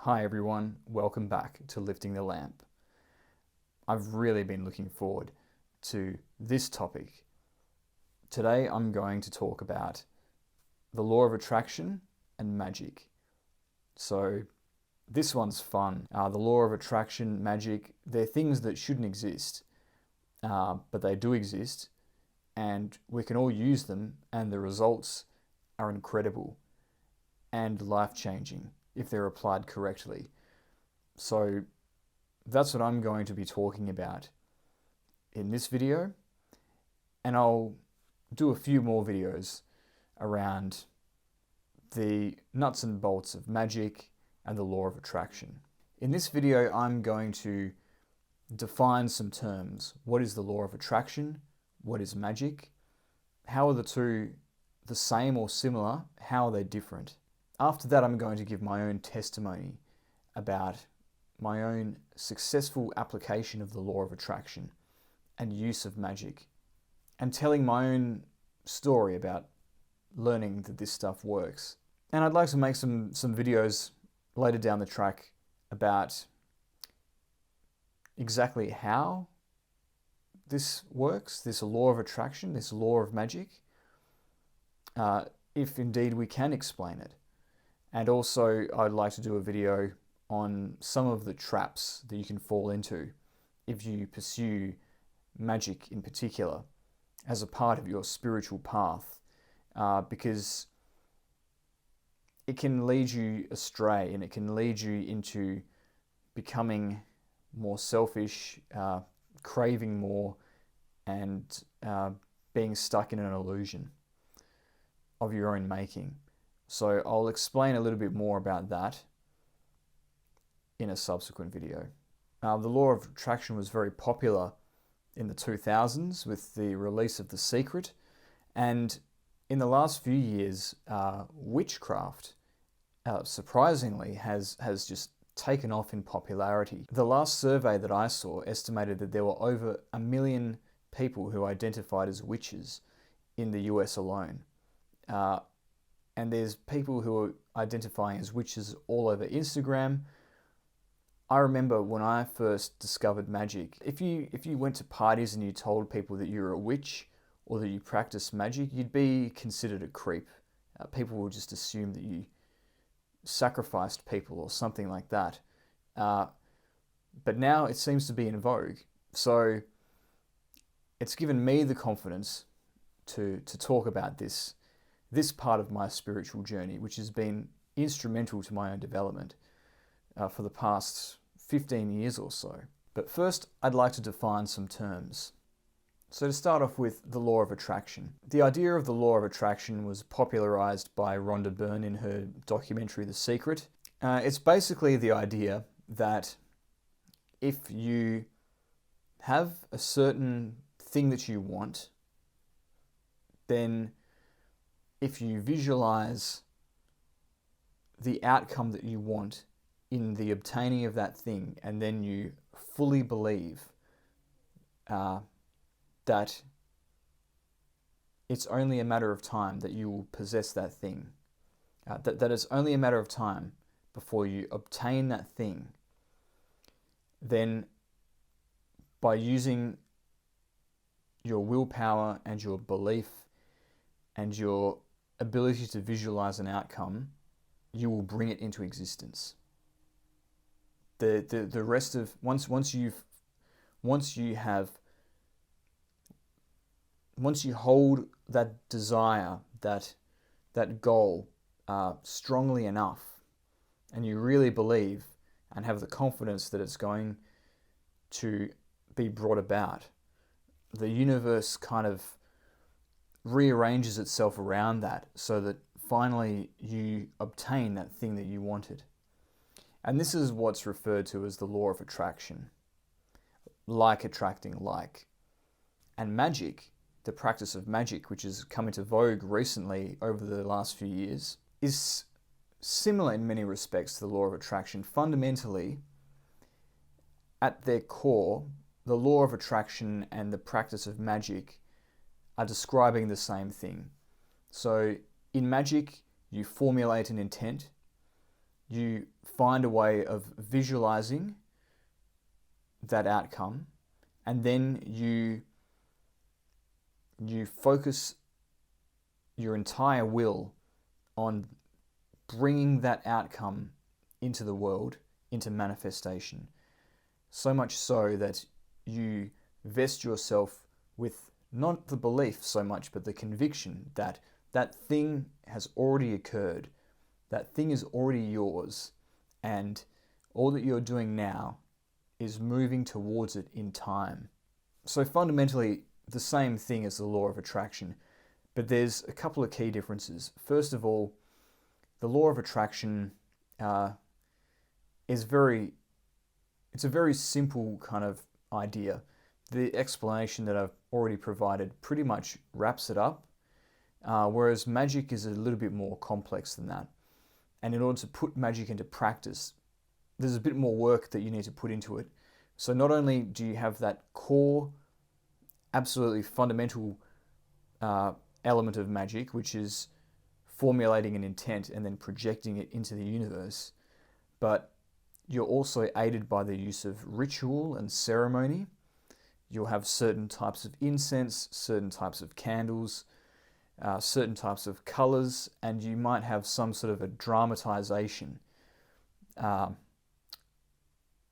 Hi everyone, welcome back to Lifting the Lamp. I've really been looking forward to this topic. Today I'm going to talk about the law of attraction and magic. So this one's fun. The law of attraction, magic, they're things that shouldn't exist, but they do exist, and we can all use them, and the results are incredible and life-changing if they're applied correctly. So that's what I'm going to be talking about in this video, and I'll do a few more videos around the nuts and bolts of magic and the law of attraction. In this video, I'm going to define some terms. What is the law of attraction? What is magic? How are the two the same or similar? How are they different? After that, I'm going to give my own testimony about my own successful application of the law of attraction and use of magic, and telling my own story about learning that this stuff works. And I'd like to make some videos later down the track about exactly how this works, this law of attraction, this law of magic, if indeed we can explain it. And also, I'd like to do a video on some of the traps that you can fall into if you pursue magic in particular as a part of your spiritual path, because it can lead you astray and it can lead you into becoming more selfish, craving more, and being stuck in an illusion of your own making. So I'll explain a little bit more about that in a subsequent video. The law of attraction was very popular in the 2000s with the release of The Secret, and in the last few years, witchcraft surprisingly has just taken off in popularity. The last survey that I saw estimated that there were over 1 million people who identified as witches in the US alone. And there's people who are identifying as witches all over Instagram. I remember when I first discovered magic, if you went to parties and you told people that you're a witch or that you practice magic, you'd be considered a creep. People would just assume that you sacrificed people or something like that. But now it seems to be in vogue. So it's given me the confidence to talk about this part of my spiritual journey, which has been instrumental to my own development for the past 15 years or so. But first, I'd like to define some terms. So to start off with the law of attraction. The idea of the law of attraction was popularized by Rhonda Byrne in her documentary The Secret. It's basically the idea that if you have a certain thing that you want, then if you visualize the outcome that you want in the obtaining of that thing, and then you fully believe that it's only a matter of time that you will possess that thing, that it's only a matter of time before you obtain that thing, then by using your willpower and your belief and your ability to visualize an outcome, you will bring it into existence. The rest of once you hold that desire, that goal strongly enough, and you really believe and have the confidence that it's going to be brought about, the universe kind of rearranges itself around that so that finally you obtain that thing that you wanted. And this is what's referred to as the law of attraction. Like attracting like. And magic, the practice of magic, which has come into vogue recently over the last few years, is similar in many respects to the law of attraction. Fundamentally, at their core, the law of attraction and the practice of magic are describing the same thing. So in magic, you formulate an intent, you find a way of visualizing that outcome, and then you focus your entire will on bringing that outcome into the world, into manifestation. So much so that you vest yourself with not the belief so much, but the conviction that that thing has already occurred, that thing is already yours, and all that you're doing now is moving towards it in time. So fundamentally, the same thing as the law of attraction, but there's a couple of key differences. First of all, the law of attraction it's a very simple kind of idea. The explanation that I've already provided pretty much wraps it up, whereas magic is a little bit more complex than that. And in order to put magic into practice, there's a bit more work that you need to put into it. So not only do you have that core, absolutely fundamental element of magic, which is formulating an intent and then projecting it into the universe, but you're also aided by the use of ritual and ceremony. You'll have certain types of incense, certain types of candles, certain types of colors, and you might have some sort of a dramatization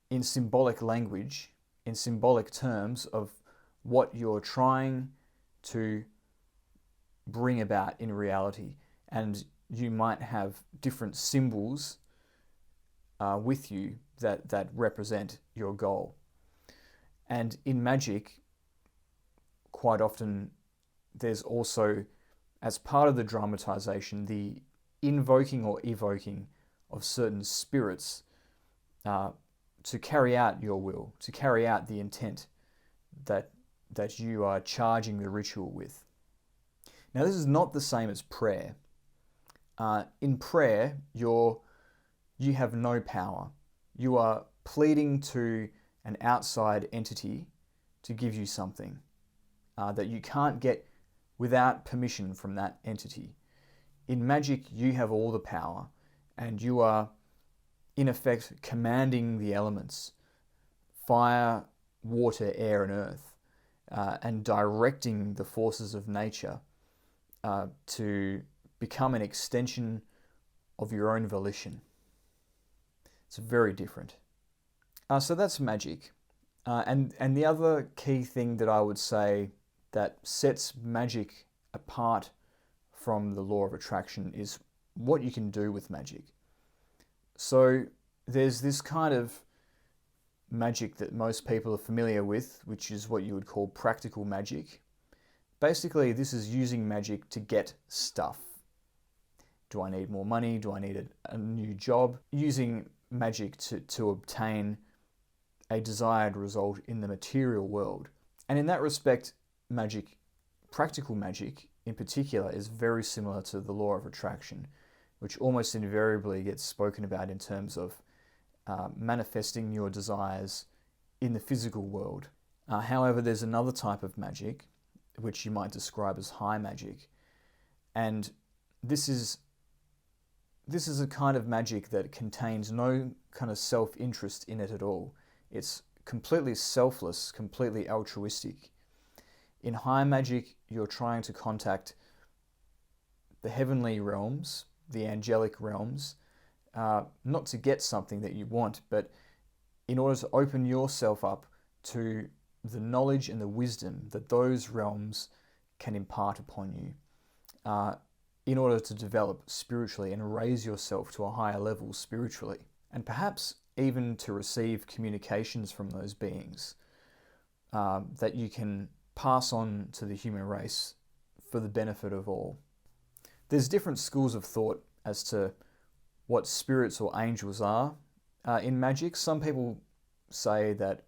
in symbolic language, in symbolic terms of what you're trying to bring about in reality. And you might have different symbols with you that represent your goal. And in magic, quite often there's also, as part of the dramatization, the invoking or evoking of certain spirits to carry out your will, to carry out the intent that you are charging the ritual with. Now, this is not the same as prayer. In prayer, you have no power. You are pleading to an outside entity to give you something that you can't get without permission from that entity. In magic, you have all the power, and you are, in effect, commanding the elements, fire, water, air, and earth, and directing the forces of nature to become an extension of your own volition. It's very different. So that's magic. And the other key thing that I would say that sets magic apart from the law of attraction is what you can do with magic. So there's this kind of magic that most people are familiar with, which is what you would call practical magic. Basically, this is using magic to get stuff. Do I need more money? Do I need a new job? Using magic to obtain a desired result in the material world. And in that respect, magic, practical magic in particular, is very similar to the law of attraction, which almost invariably gets spoken about in terms of manifesting your desires in the physical world. However, there's another type of magic, which you might describe as high magic. And this is a kind of magic that contains no kind of self-interest in it at all. It's completely selfless, completely altruistic. In high magic, you're trying to contact the heavenly realms, the angelic realms, not to get something that you want, but in order to open yourself up to the knowledge and the wisdom that those realms can impart upon you, in order to develop spiritually and raise yourself to a higher level spiritually, and perhaps even to receive communications from those beings that you can pass on to the human race for the benefit of all. There's different schools of thought as to what spirits or angels are in magic. Some people say that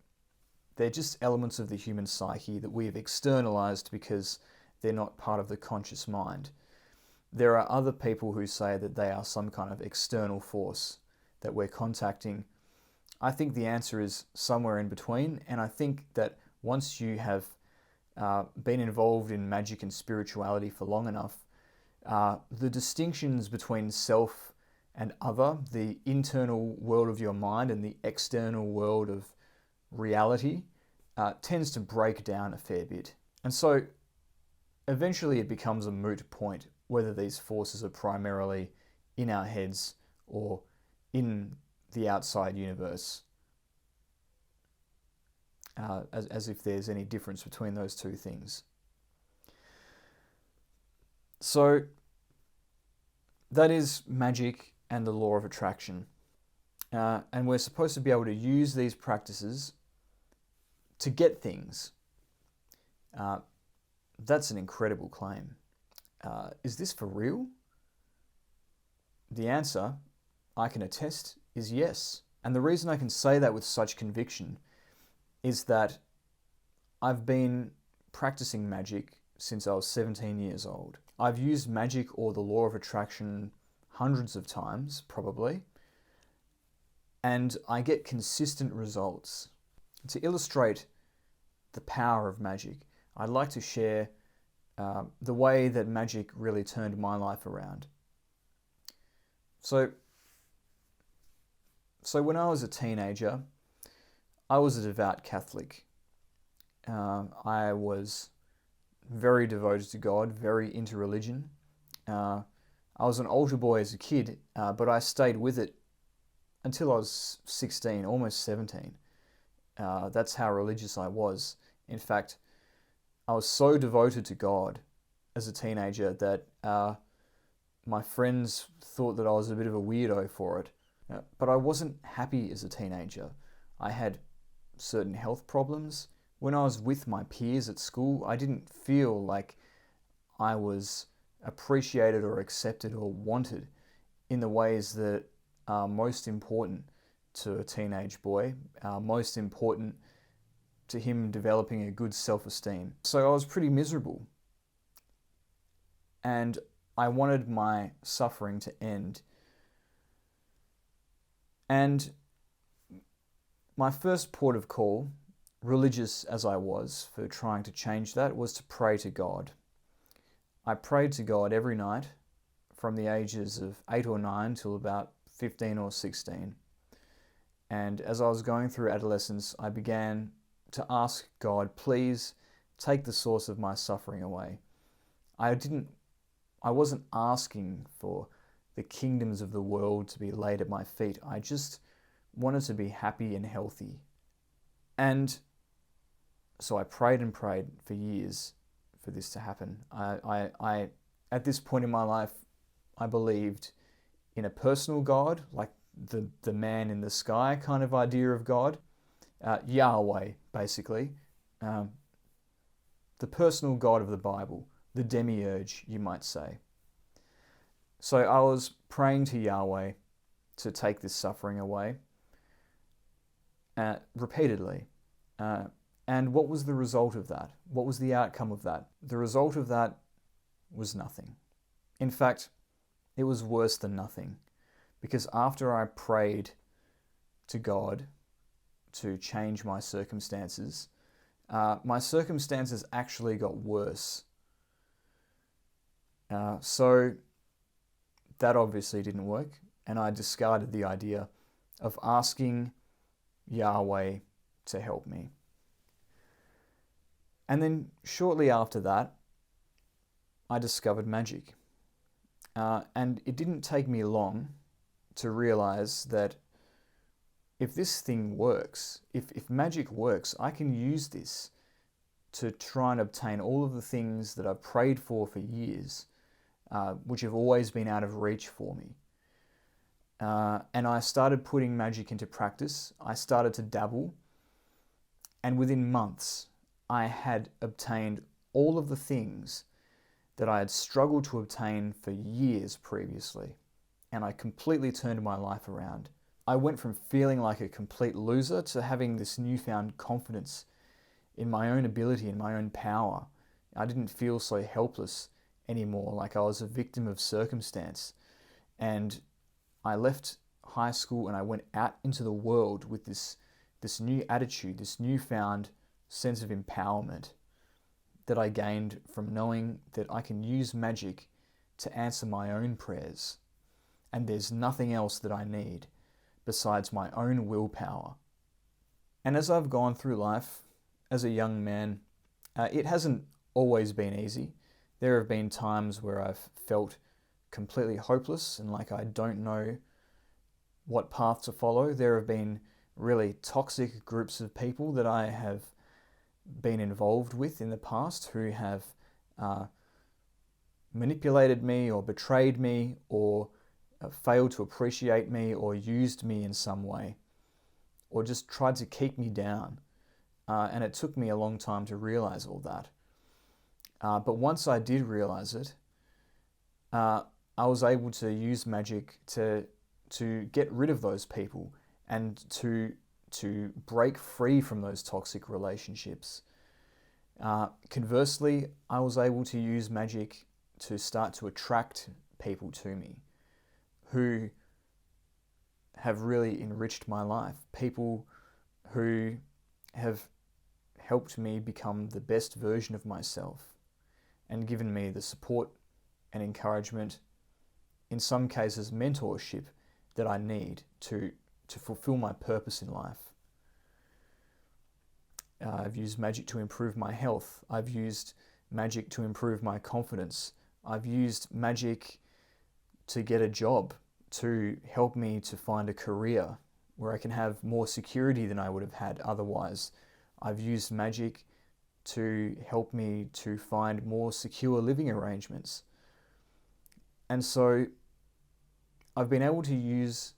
they're just elements of the human psyche that we have externalized because they're not part of the conscious mind. There are other people who say that they are some kind of external force that we're contacting. I think the answer is somewhere in between, and I think that once you have been involved in magic and spirituality for long enough, the distinctions between self and other, the internal world of your mind and the external world of reality, tends to break down a fair bit. And so eventually it becomes a moot point whether these forces are primarily in our heads or in the outside universe, as if there's any difference between those two things. So that is magic and the law of attraction. And we're supposed to be able to use these practices to get things. That's an incredible claim. Is this for real? The answer, I can attest, is yes. And the reason I can say that with such conviction is that I've been practicing magic since I was 17 years old. I've used magic or the law of attraction hundreds of times, probably, and I get consistent results. To illustrate the power of magic, I'd like to share the way that magic really turned my life around. So when I was a teenager, I was a devout Catholic. I was very devoted to God, very into religion. I was an altar boy as a kid, but I stayed with it until I was 16, almost 17. That's how religious I was. In fact, I was so devoted to God as a teenager that my friends thought that I was a bit of a weirdo for it. But I wasn't happy as a teenager. I had certain health problems. When I was with my peers at school, I didn't feel like I was appreciated or accepted or wanted in the ways that are most important to a teenage boy, most important to him developing a good self-esteem. So I was pretty miserable. And I wanted my suffering to end. And my first port of call, religious as I was for trying to change that, was to pray to God. I prayed to God every night from the ages of 8 or 9 till about 15 or 16. And as I was going through adolescence, I began to ask God, please take the source of my suffering away. I wasn't asking for the kingdoms of the world to be laid at my feet. I just wanted to be happy and healthy. And so I prayed and prayed for years for this to happen. I at this point in my life, I believed in a personal God, like the man in the sky kind of idea of God. Yahweh, basically. The personal God of the Bible. The demiurge, you might say. So I was praying to Yahweh to take this suffering away repeatedly. And what was the result of that? What was the outcome of that? The result of that was nothing. In fact, it was worse than nothing. Because after I prayed to God to change my circumstances actually got worse. So that obviously didn't work, and I discarded the idea of asking Yahweh to help me. And then shortly after that, I discovered magic. And it didn't take me long to realize that if this thing works, if magic works, I can use this to try and obtain all of the things that I've prayed for years, which have always been out of reach for me. And I started putting magic into practice. I started to dabble. And within months, I had obtained all of the things that I had struggled to obtain for years previously. And I completely turned my life around. I went from feeling like a complete loser to having this newfound confidence in my own ability and my own power. I didn't feel so helpless anymore, like I was a victim of circumstance. And I left high school and I went out into the world with this new attitude, this newfound sense of empowerment that I gained from knowing that I can use magic to answer my own prayers. and there's nothing else that I need besides my own willpower. And as I've gone through life as a young man, it hasn't always been easy. There have been times where I've felt completely hopeless and like I don't know what path to follow. There have been really toxic groups of people that I have been involved with in the past who have manipulated me or betrayed me or failed to appreciate me or used me in some way or just tried to keep me down. And it took me a long time to realize all that. But once I did realize it, I was able to use magic to get rid of those people and to break free from those toxic relationships. Conversely, I was able to use magic to start to attract people to me who have really enriched my life. People who have helped me become the best version of myself and given me the support and encouragement, in some cases mentorship, that I need to fulfill my purpose in life. I've used magic to improve my health. I've used magic to improve my confidence. I've used magic to get a job, to help me to find a career where I can have more security than I would have had otherwise. I've used magic to help me to find more secure living arrangements. And so I've been able to use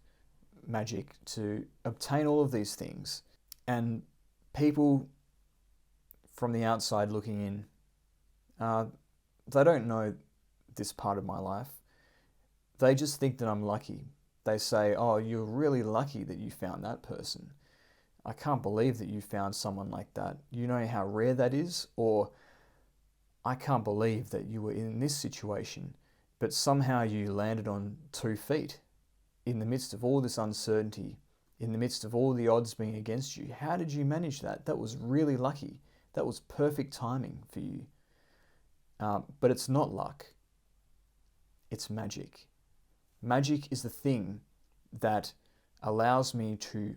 magic to obtain all of these things. And people from the outside looking in, they don't know this part of my life. They just think that I'm lucky. They say, oh, you're really lucky that you found that person. I can't believe that you found someone like that. You know how rare that is? Or, I can't believe that you were in this situation, but somehow you landed on 2 feet in the midst of all this uncertainty, in the midst of all the odds being against you. How did you manage that? That was really lucky. That was perfect timing for you. But it's not luck. It's magic. Magic is the thing that allows me to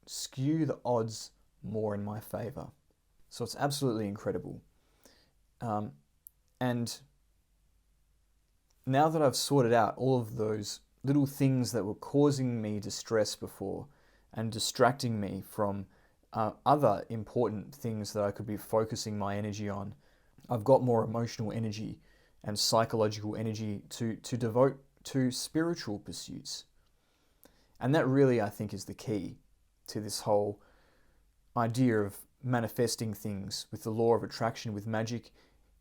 skew the odds more in my favor. So it's absolutely incredible. And now that I've sorted out all of those little things that were causing me distress before and distracting me from other important things that I could be focusing my energy on, I've got more emotional energy and psychological energy to devote to spiritual pursuits. And that really, I think, is the key to this whole idea of manifesting things with the law of attraction with magic.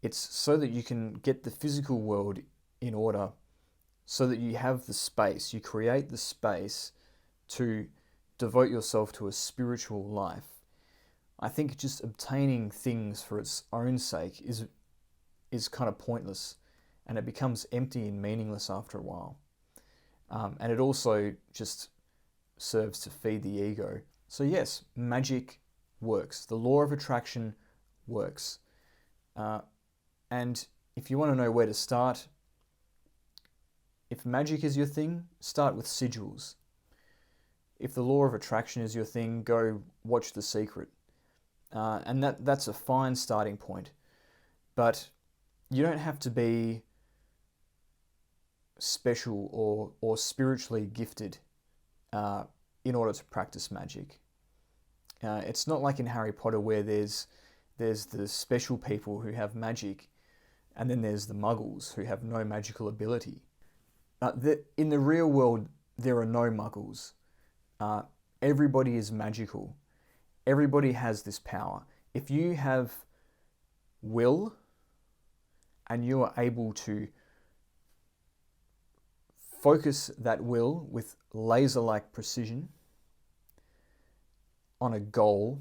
It's so that you can get the physical world in order, so that you have the space, you create the space to devote yourself to a spiritual life. I think just obtaining things for its own sake is kind of pointless, and it becomes empty and meaningless after a while. And it also just serves to feed the ego. So yes, magic works. The law of attraction works. And if you want to know where to start, if magic is your thing, start with sigils. If the law of attraction is your thing, go watch The Secret. And that's a fine starting point. But you don't have to be special or spiritually gifted in order to practice magic. It's not like in Harry Potter where there's the special people who have magic, and then there's the muggles who have no magical ability. In the real world, there are no muggles. Everybody is magical. Everybody has this power. If you have will and you are able to focus that will with laser-like precision on a goal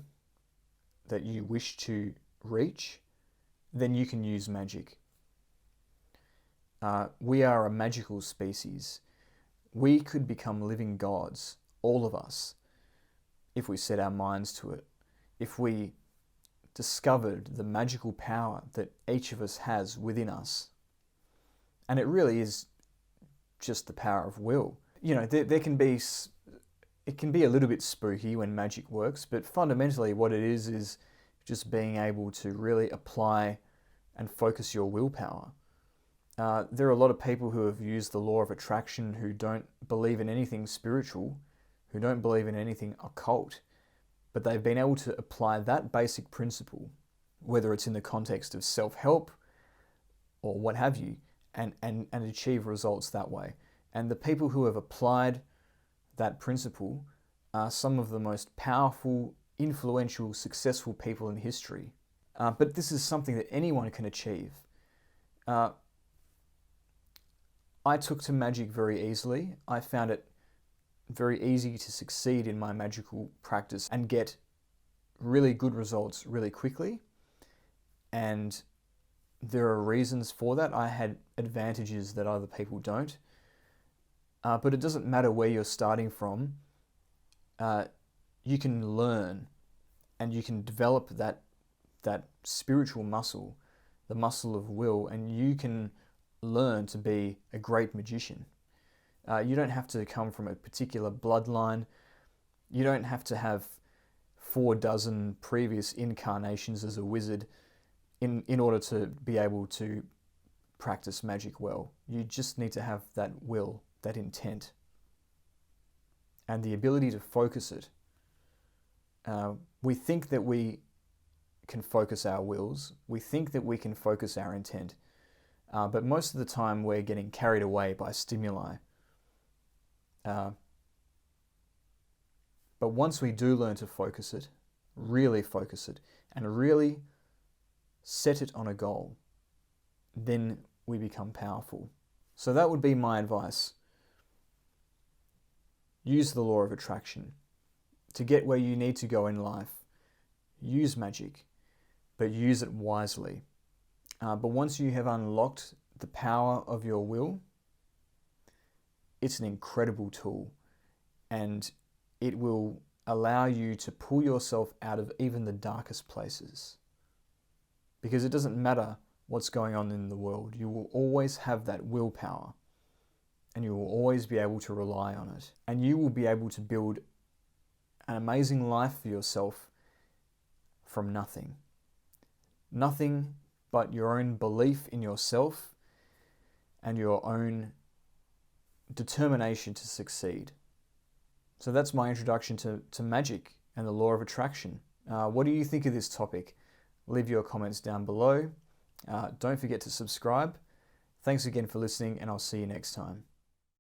that you wish to reach, then you can use magic. We are a magical species. We could become living gods, all of us, if we set our minds to it. If we discovered the magical power that each of us has within us. And it really is just the power of will. You know, there can be, it can be a little bit spooky when magic works, but fundamentally what it is just being able to really apply and focus your willpower. There are a lot of people who have used the law of attraction who don't believe in anything spiritual, who don't believe in anything occult, but they've been able to apply that basic principle, whether it's in the context of self-help or what have you, and achieve results that way. And the people who have applied that principle are some of the most powerful, influential, successful people in history. But this is something that anyone can achieve. I took to magic very easily. I found it very easy to succeed in my magical practice and get really good results really quickly. And there are reasons for that. I had advantages that other people don't. But it doesn't matter where you're starting from. You can learn and you can develop that spiritual muscle, the muscle of will, and you can learn to be a great magician. You don't have to come from a particular bloodline. You don't have to have 4 previous incarnations as a wizard in order to be able to practice magic well. You just need to have that will, that intent, and the ability to focus it. We think that we can focus our wills. We think that we can focus our intent. But most of the time we're getting carried away by stimuli. But once we do learn to focus it, and really set it on a goal, then we become powerful. So that would be my advice. Use the law of attraction to get where you need to go in life. Use magic, but use it wisely. But once you have unlocked the power of your will, it's an incredible tool, and it will allow you to pull yourself out of even the darkest places. Because it doesn't matter what's going on in the world, you will always have that willpower, and you will always be able to rely on it. And you will be able to build an amazing life for yourself from nothing. Nothing but your own belief in yourself and your own determination to succeed. So that's my introduction to magic and the law of attraction. What do you think of this topic? Leave your comments down below. Don't forget to subscribe. Thanks again for listening, and I'll see you next time.